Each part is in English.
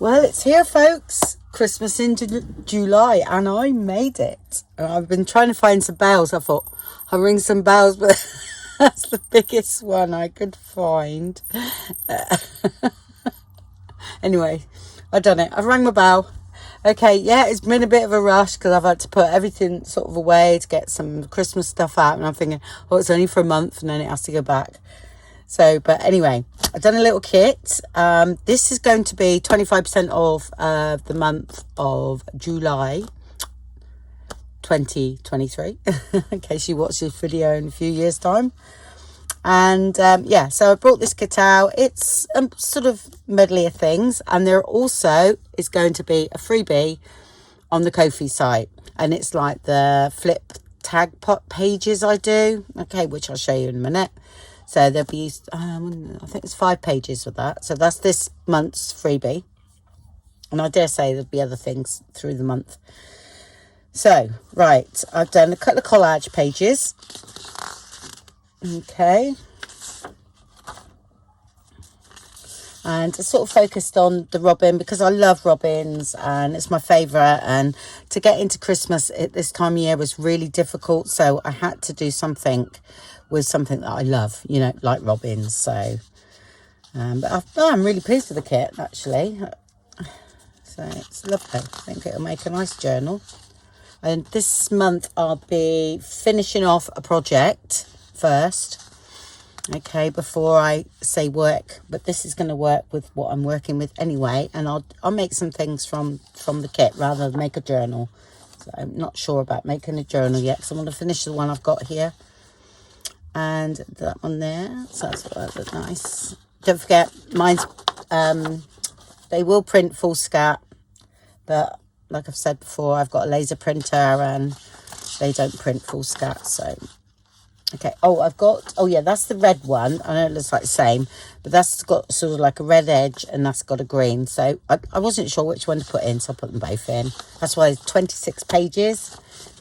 Well, it's here, folks. Christmas in July, and I made it. And I've been trying to find some bells. I thought I'll ring some bells, but that's the biggest one I could find. Anyway, I've done it. I've rang my bell. Okay, yeah, it's been a bit of a rush because I've had to put everything sort of away to get some Christmas stuff out. And I'm thinking, oh, it's only for a month and then it has to go back. So, but anyway, I've done a little kit. This is going to be 25% off the month of July 2023, in case you watch this video in a few years' time. And yeah, so I brought this kit out. It's a sort of medley of things. And there also is going to be a freebie on the Ko-fi site. And it's like the flip tag pot pages I do. Okay, which I'll show you in a minute. So there'll be, I think it's 5 pages of that. So that's this month's freebie. And I dare say there'll be other things through the month. So, right, I've done a couple of collage pages. Okay. And I sort of focused on the robin because I love robins and it's my favourite. And to get into Christmas at this time of year was really difficult. So I had to do something with something that I love, you know, like robins. So, but I'm really pleased with the kit, actually. So it's lovely. I think it'll make a nice journal. And this month I'll be finishing off a project first. Okay, before I say work, but this is going to work with what I'm working with anyway, and I'll make some things from the kit rather than make a journal. So I'm not sure about making a journal yet, because I want to finish the one I've got here. And that one there, so that's what that look nice. Don't forget, mine's they will print full scat, but like I've said before, I've got a laser printer and they don't print full scat. So okay, oh yeah, that's the red one. I know it looks like the same, but that's got sort of like a red edge and that's got a green. So I wasn't sure which one to put in, so I put them both in. That's why there's 26 pages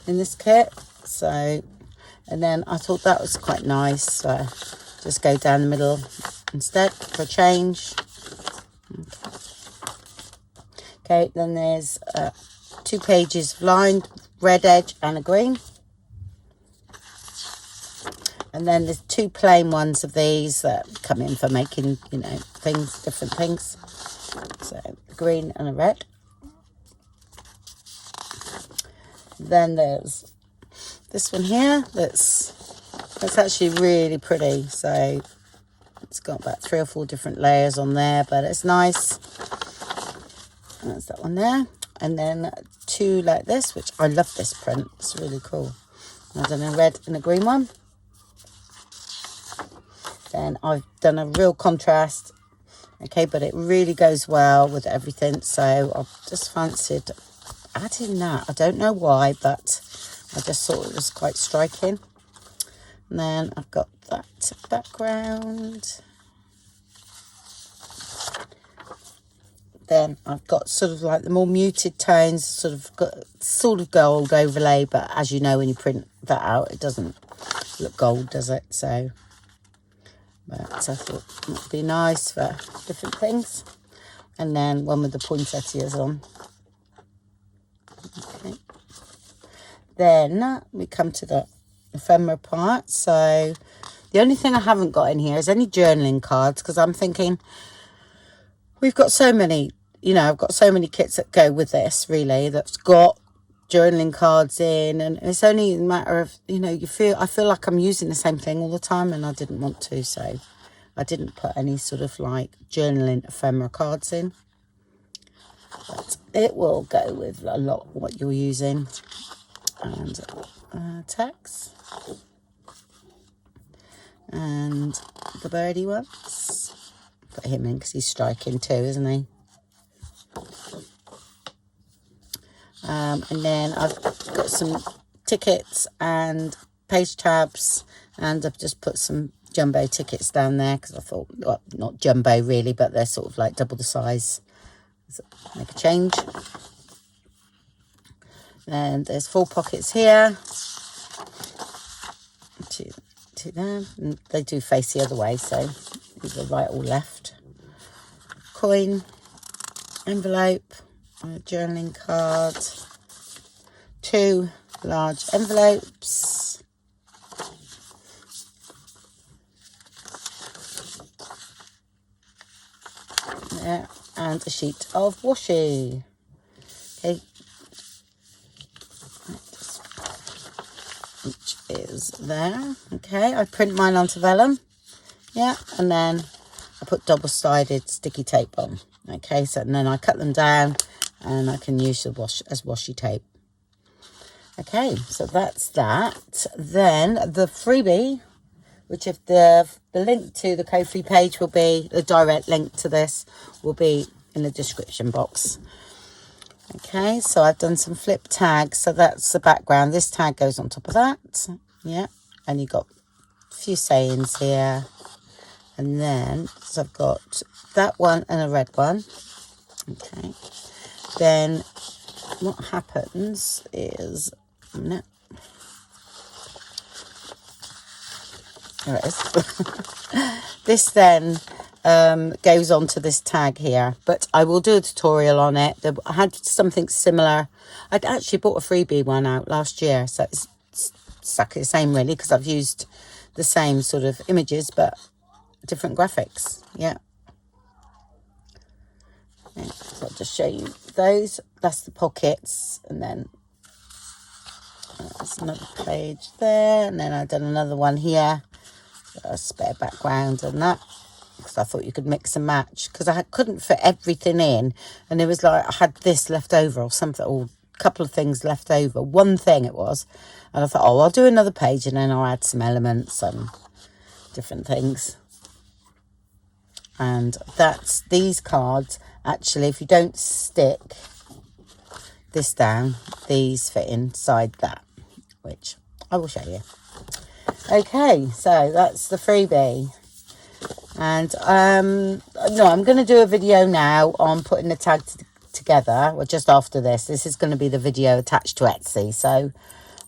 in this kit. So, and then I thought that was quite nice. Just go down the middle instead for a change. Okay, then there's 2 pages of lined, red edge and a green. And then there's 2 plain ones of these that come in for making, you know, things, different things. So, a green and a red. Then there's this one here that's actually really pretty. So, it's got about 3 or 4 different layers on there, but it's nice. That's that one there. And then 2 like this, which I love this print. It's really cool. I've done a red and a green one. Then I've done a real contrast. Okay, but it really goes well with everything. So I've just fancied adding that. I don't know why, but I just thought it was quite striking. And then I've got that background. Then I've got sort of like the more muted tones, sort of gold overlay, but as you know, when you print that out, it doesn't look gold, does it? So, but I thought it would be nice for different things. And then one with the poinsettias on. Okay. Then we come to the ephemera part. So the only thing I haven't got in here is any journaling cards, because I'm thinking we've got so many. You know, I've got so many kits that go with this, really, that's got journaling cards in. And it's only a matter of, you know, I feel like I'm using the same thing all the time, and I didn't want to. So I didn't put any sort of like journaling ephemera cards in. But it will go with a lot what you're using. And text. And the birdie ones. Put him in because he's striking too, isn't he? And then I've got some tickets and page tabs, and I've just put some jumbo tickets down there because I thought, well, not jumbo really, but they're sort of like double the size. So make a change. And there's 4 pockets here. To them, and they do face the other way, so either right or left. Coin. envelope, a journaling card, 2 large envelopes, yeah, and a sheet of washi. Okay, which is there. Okay, I print mine onto vellum, yeah, and then I put double-sided sticky tape on. Okay, so and then I cut them down and I can use the as washi tape. Okay, so that's that. Then the freebie, which if the link to the Ko-fi page will be, the direct link to this will be in the description box. Okay, so I've done some flip tags, so that's the background. This tag goes on top of that, yeah, and you've got a few sayings here. And then, so I've got that one and a red one. Okay. Then what happens is, no, there it is. This then goes on to this tag here, but I will do a tutorial on it. I had something similar. I'd actually bought a freebie one out last year, so it's exactly the same really, because I've used the same sort of images, but different graphics, yeah. Okay, so I'll just show you those. That's the pockets, and then there's another page there, and then I've done another one here, a spare background and that, because I thought you could mix and match, because I couldn't fit everything in, and it was like I had this left over or something, or a couple of things left over, one thing it was, and I thought, oh, I'll do another page and then I'll add some elements and different things. And that's these cards. Actually, if you don't stick this down, these fit inside that, which I will show you. Okay, so that's the freebie. And no, I'm going to do a video now on putting the tag together, or just after this. This is going to be the video attached to Etsy, so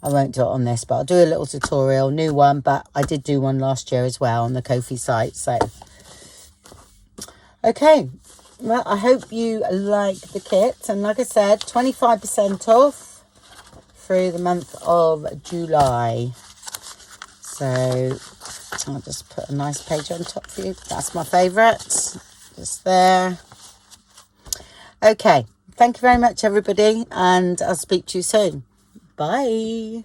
I won't do it on this, but I'll do a little tutorial, new one, but I did do one last year as well on the Ko-fi site, so okay, well, I hope you like the kit. And like I said, 25% off through the month of July. So I'll just put a nice page on top for you. That's my favourite. Just there. Okay, thank you very much, everybody. And I'll speak to you soon. Bye.